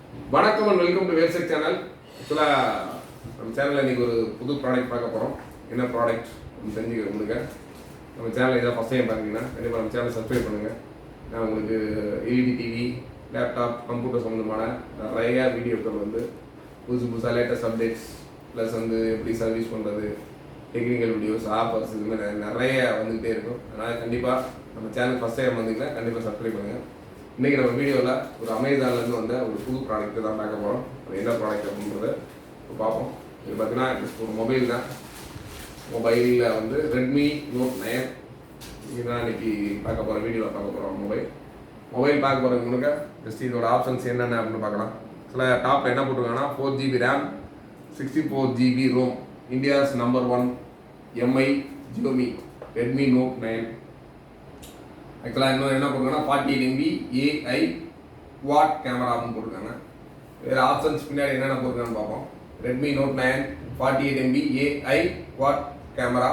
வணக்கம் and welcome to வேல்செக் channel. ஆக்சுவலாக நம்ம சேனலில் இன்றைக்கி ஒரு புது ப்ராடக்ட் பார்க்க போகிறோம். என்ன ப்ராடக்ட் அப்படின்னு தெரிஞ்சுக்க உங்களுக்கு நம்ம சேனலில் இதாக ஃபஸ்ட் டைம் பார்த்தீங்கன்னா கண்டிப்பாக நம்ம சேனல் சப்ஸ்கிரைப் பண்ணுங்கள். நான் உங்களுக்கு எல்இடி டிவி, லேப்டாப், கம்ப்யூட்டர் சம்மந்தமான நிறையா வீடியோக்கள் வந்து புதுசாக லேட்டஸ்ட் அப்டேட்ஸ் ப்ளஸ் வந்து எப்படி சர்வீஸ் பண்ணுறது, டெக்னிக்கல் வீடியோஸ், ஆஃபர்ஸ் இதுமாதிரி நிறைய வந்துகிட்டே இருக்கும். அதனால் கண்டிப்பாக நம்ம சேனல் ஃபஸ்ட் டைம் வந்தீங்கன்னா கண்டிப்பாக சப்ஸ்கிரைப் பண்ணுங்கள். இன்றைக்கி நம்ம வீடியோவில் ஒரு அமேசான்லேருந்து வந்த ஒரு புது ப்ராடக்ட்டு தான் பார்க்க போகிறோம். அது என்ன ப்ராடக்ட் அப்படின்றத பார்ப்போம். இது பார்த்தீங்கன்னா ஒரு மொபைல் தான். மொபைலில் வந்து ரெட்மி நோட் 9 இதுதான் இன்றைக்கி பார்க்க போகிற வீடியோவில் பார்க்க போகிறோம். மொபைல் பார்க்க போகிறதுக்கு முன்னாடி ஜஸ்ட் இதோட ஆப்ஷன்ஸ் என்னென்ன அப்படின்னு பார்க்கலாம். சில டாப்பில் என்ன போட்டிருக்காங்கன்னா 4GB RAM, 64GB ROM, India's number 1 MI Xiaomi Redmi note 9. ஆக்சுவலாக இன்னும் என்ன போட்டிருக்காங்கன்னா 48 MB AI குவாட் கேமரா அப்படின்னு போட்டிருக்காங்க. வேறு ஆப்ஷன்ஸ் பின்னாடி என்னென்ன போட்டிருக்கான்னு பார்ப்போம். Redmi note 9 48 MB AI quad camera,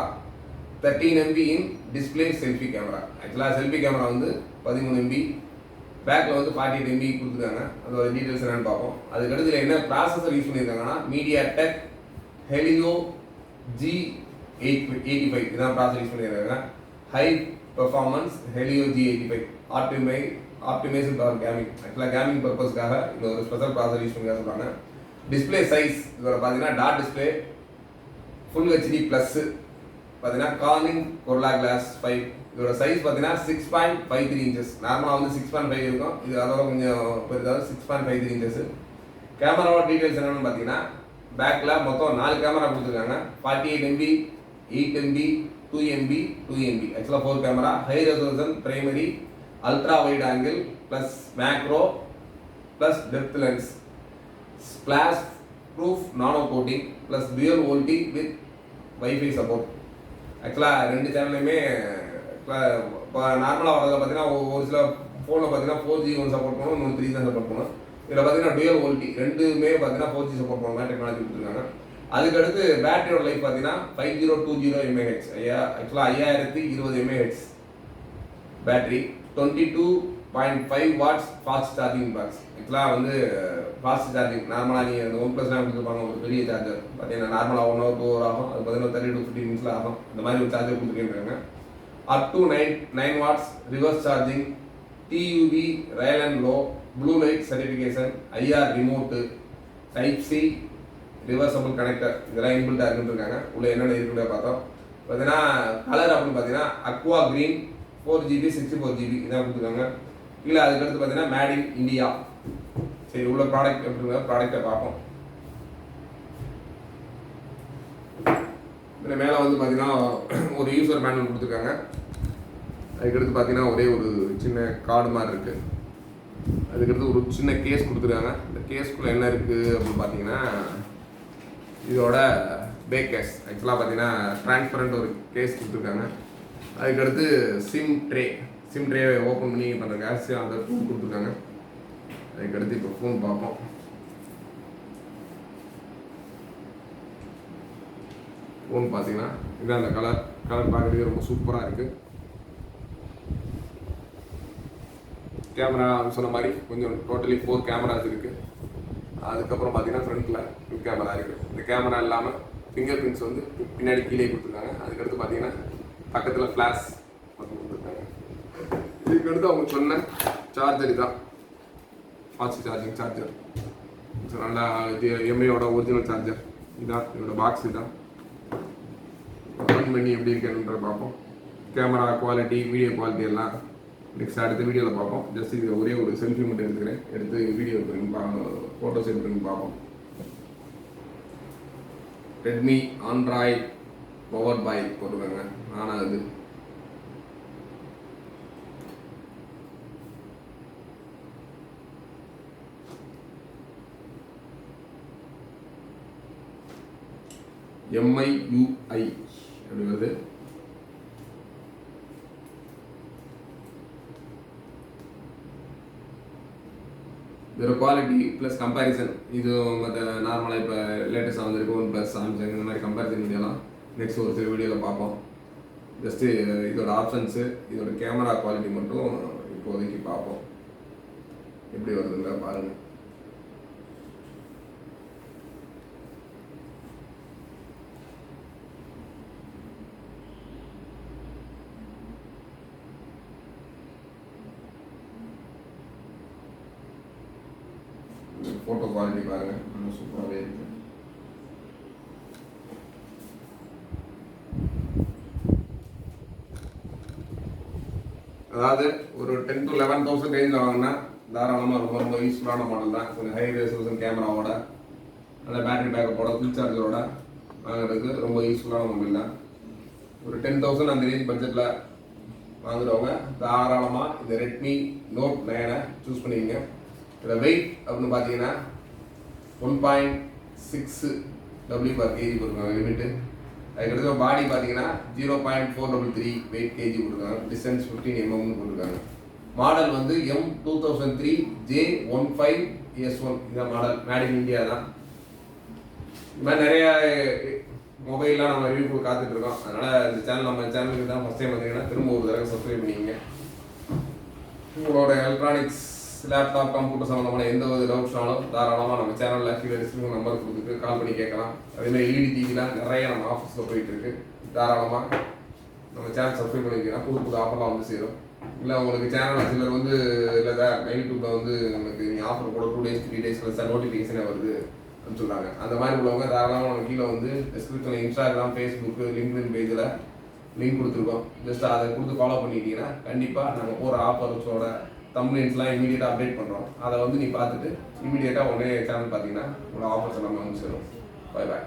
13 MB in display selfie camera. ஆக்சுவலாக செல்ஃபி கேமரா வந்து 13 MB, பேக்கில் வந்து 48 MB கொடுத்துருக்காங்க. அதோட டீட்டெயில்ஸ் என்னென்னு பார்ப்போம். அதுக்கடுத்து என்ன ப்ராசஸர் யூஸ் பண்ணியிருக்காங்கன்னா MediaTek Helio G85 இதான் ப்ராசஸர் யூஸ் பண்ணியிருக்காங்க. High performance Helio G85 optimised for gaming. ஆக்சுவலாக கேமிங் பர்பஸ்க்காக இந்த ஒரு ஸ்பெஷல் ப்ராசஸர் யூஸ் பண்ணி சொல்கிறாங்க. டிஸ்பிளே சைஸ் இதோட பார்த்தீங்கன்னா dot display, full HD plus பார்த்தீங்கன்னா கார்னிங் கொர்லா கிளாஸ் 5. இதோட சைஸ் பார்த்தீங்கன்னா 6.53 inches. நார்மலாக வந்து 6.5 இருக்கும், இது அதோட கொஞ்சம் பெருதாக 6.53 inches. கேமராவோட டீட்டெயில்ஸ் என்னென்னு பார்த்தீங்கன்னா பேக்கில் மொத்தம் 4 கேமரா கொடுத்துருக்காங்க. 48 MB, 8 MB, 2 MB, 2 MB. ஆக்சுவலாக 4 camera. High resolution primary, ultra wide angle plus macro plus depth lens, splash proof nano coating plus dual VoLTE with wifi support. ஆக்சுவலாக ரெண்டு சேனல்லையுமே இப்போ நார்மலாக வரதில் பார்த்தீங்கன்னா ஒரு சில ஃபோனில் பார்த்தீங்கன்னா 4G சப்போர்ட் பண்ணணும், இன்னொன்று 3G தான் சப்போர்ட் பண்ணணும். இதில் பார்த்தீங்கன்னா டியூயல் வோல்டி ரெண்டுமே பார்த்தீங்கன்னா 4G சப்போர்ட் பண்ணணும் டெக்னாலஜி கொடுத்துருக்காங்க. அதுக்கடுத்து பேட்டரியோட லைஃப் பார்த்தீங்கன்னா 5020 mAh. ஆக்சுவலாக 5020 mAh battery, 22.5 watts fast charging box. ஆக்சுவலாக வந்து ஃபாஸ்ட் சார்ஜிங் நார்மலாக நீங்கள் அந்த OnePlus கொடுத்துருப்பாங்க ஒரு பெரிய சார்ஜர் பார்த்தீங்கன்னா நார்மலாக 1 hour 2 hour ஆகும். அது பார்த்தீங்கன்னா 30 to 50 minutes ஆகும். அந்த மாதிரி ஒரு சார்ஜர் கொடுத்துருக்காங்க. Up to 9 watts reverse charging, TUV ரயல் and low, blue light certification, IR remote, Type-C reversible connector இதெல்லாம் இன்பில்ட்டாக இருக்குன்னு உள்ள என்னென்ன இருக்குன்னு பார்த்தோம். பார்த்தீங்கன்னா கலர் அப்படின்னு பார்த்தீங்கன்னா அக்வா கிரீன், 4GB 64GB இதான் கொடுத்துருக்காங்க. இல்லை அதுக்கடுத்து பார்த்தீங்கன்னா மேட் இன் இந்தியா. சரி, உள்ள ப்ராடக்ட் எப்படிங்க ப்ராடக்டை பார்ப்போம். இதில் மேலே வந்து பார்த்தீங்கன்னா ஒரு யூசர் மேனுவல் கொடுத்துருக்காங்க. அதுக்கடுத்து பார்த்தீங்கன்னா ஒரே ஒரு சின்ன கார்டு மாதிரி இருக்குது. அதுக்கடுத்து ஒரு சின்ன கேஸ் கொடுத்துருக்காங்க. இந்த கேஸ்க்குள்ளே என்ன இருக்குது அப்படின்னு பார்த்தீங்கன்னா இதோட பேக் கேஸ். ஆக்சுவலாக பார்த்தீங்கன்னா டிரான்ஸ்பரண்ட் ஒரு கேஸ் கொடுத்துருக்காங்க. அதுக்கடுத்து சிம் ட்ரேவை ஓப்பன் பண்ணி பண்ணுற கேஸ் அந்த டூல் கொடுத்துருக்காங்க. அதுக்கடுத்து இப்போ ஃபோன் பார்ப்போம். ஃபோன் பார்த்தீங்கன்னா இதுதான் அந்த கலர் பார்க்குறதுக்கு ரொம்ப சூப்பராக இருக்குது. கேமரா சொன்ன மாதிரி கொஞ்சம் டோட்டலி 4 கேமராஸ் இருக்குது. அதுக்கப்புறம் பார்த்தீங்கன்னா ஃப்ரண்ட்டில் 2 கேமரா இருக்குது. இந்த கேமரா இல்லாமல் ஃபிங்கர் பிரிண்ட்ஸ் வந்து பின்னாடி கீழே கொடுத்துருக்காங்க. அதுக்கடுத்து பார்த்தீங்கன்னா பக்கத்தில் ஃப்ளாஷ் மட்டும் கொடுத்துருக்காங்க. இதுக்கடுத்து அவங்க சொன்ன சார்ஜர் இதுதான், ஃபாஸ்ட் சார்ஜிங் சார்ஜர். ஸோ நல்லா இது எம்ஐயோட ஒரிஜினல் சார்ஜர் இதுதான். இதோட பாக்ஸ் இதுதான். ஓப்பன் பண்ணி எப்படி இருக்குன்ற பார்ப்போம். கேமரா குவாலிட்டி, வீடியோ குவாலிட்டி எல்லாம் நெக்ஸ்ட் அடுத்த வீடியோவில் பார்ப்போம். ஜஸ்ட் இது ஒரே ஒரு செல்ஃபி மட்டும் எடுத்துக்கிறேன், எடுத்து வீடியோ ஃபோட்டோஸ் எடுத்துன்னு பார்ப்போம். ரெட்மி ஆண்ட்ராய்ட் பவர் பை போட்டுருக்காங்க. ஆனால் அது MIUI அப்படி வருது. இதோட குவாலிட்டி ப்ளஸ் கம்பேரிசன் இது மற்ற நார்மலாக இப்போ லேட்டஸ்ட்டாக வந்துருக்கு OnePlus, சாம்சங் இந்த மாதிரி கம்பேரிசன் வீடியோலாம் நெக்ஸ்ட் ஒரு சில வீடியோவில் பார்ப்போம். ஜஸ்ட்டு இதோட ஆப்ஷன்ஸு, இதோட கேமரா குவாலிட்டி மட்டும் இப்போதைக்கு பார்ப்போம் எப்படி வருதுங்க பாருங்கள். ஃபோட்டோ குவாலிட்டி பாருங்கள், ரொம்ப சூப்பராகவே இருக்குது. அதாவது ஒரு 10 to 11,000 ரேஞ்சில் வாங்கினா தாராளமாக ரொம்ப ரொம்ப யூஸ்ஃபுல்லான மாடல் தான். கொஞ்சம் ஹை ரெசல்யூஷன் கேமராவோட, நல்ல பேட்டரி பேக்கப்போட, ஃபுல் சார்ஜரோட வாங்குறதுக்கு ரொம்ப யூஸ்ஃபுல்லான மொபைல் தான். ஒரு 10,000 அந்த ரேஞ்ச் பட்ஜெட்டில் வாங்குறவங்க தாராளமாக இந்த ரெட்மி நோட் 9 சூஸ் பண்ணிக்கங்க. இதில் வெயிட் அப்படின்னு பார்த்தீங்கன்னா 1.6 W/kg போட்டுருக்காங்க லிமிட்டு. அதுக்கடுத்து பாடி பார்த்தீங்கன்னா 0.433 வெயிட் கேஜி போட்டிருக்காங்க. டிஸ்டன்ஸ் 15 mm போட்டிருக்காங்க. மாடல் வந்து M2003 J15S1 இந்த மாடல், மேட் இன் இந்தியா தான். இந்த மாதிரி நிறைய மொபைல்லாம் நம்ம ரிவ்யூ காத்துட்டு இருக்கோம். அதனால் இந்த சேனல், நம்ம சேனலுக்கு தான் ஃபஸ்ட் டைம் வந்தீங்கன்னா திரும்ப ஒரு தடவை சப்ஸ்கிரைப் பண்ணிக்கங்க. உங்களோட எலக்ட்ரானிக்ஸ், லேப்டாப், கம்ப்யூட்டர் சம்மந்தமான எந்த ஒரு டவுட்ஸ்னாலும் தாராளமாக நம்ம சேனலில் கீழே டிஸ்கிரிப்ஷன் நம்பர் கொடுத்துட்டு கால் பண்ணி கேட்கலாம். அதேமாதிரி எல்இடி டிவிலாம் நிறைய நம்ம ஆஃபீஸில் போயிட்டுருக்கு. தாராளமாக நம்ம சேனல் சப்ஸ்கிரைப் பண்ணிக்கலாம். புது புது ஆஃபர்லாம் வந்து சேரும். இல்லை உங்களுக்கு சேனல் சிலர் வந்து இல்லை சார் யூடியூப்பில் வந்து உங்களுக்கு நீங்கள் ஆஃபர் கூட 2 days 3 days சார் நோட்டிஃபிகேஷனே வருது அப்படின்னு சொல்கிறாங்க. அந்த மாதிரி உள்ளவங்க தாராளமாக நம்ம கீழே வந்து டிஸ்கிரிப்ஷனில் இன்ஸ்டாகிராம், ஃபேஸ்புக்கு, லிங்க்டின் பேஜில் லிங்க் கொடுத்துருக்கோம். ஜஸ்ட் அதை கொடுத்து ஃபாலோ பண்ணிட்டீங்கன்னா கண்டிப்பாக நாங்கள் போகிற ஆஃபர்ஸோட தம்ப்நெயில்ஸ்லாம் இமீடியட்டாக அப்டேட் பண்ணுறோம். அதை வந்து நீ பார்த்துட்டு இமீடியட்டாக உடனே சேனல் பார்த்தீங்கன்னா உங்களோட ஆஃபர்ஸ் எல்லாமே வந்து சேரும். Bye bye.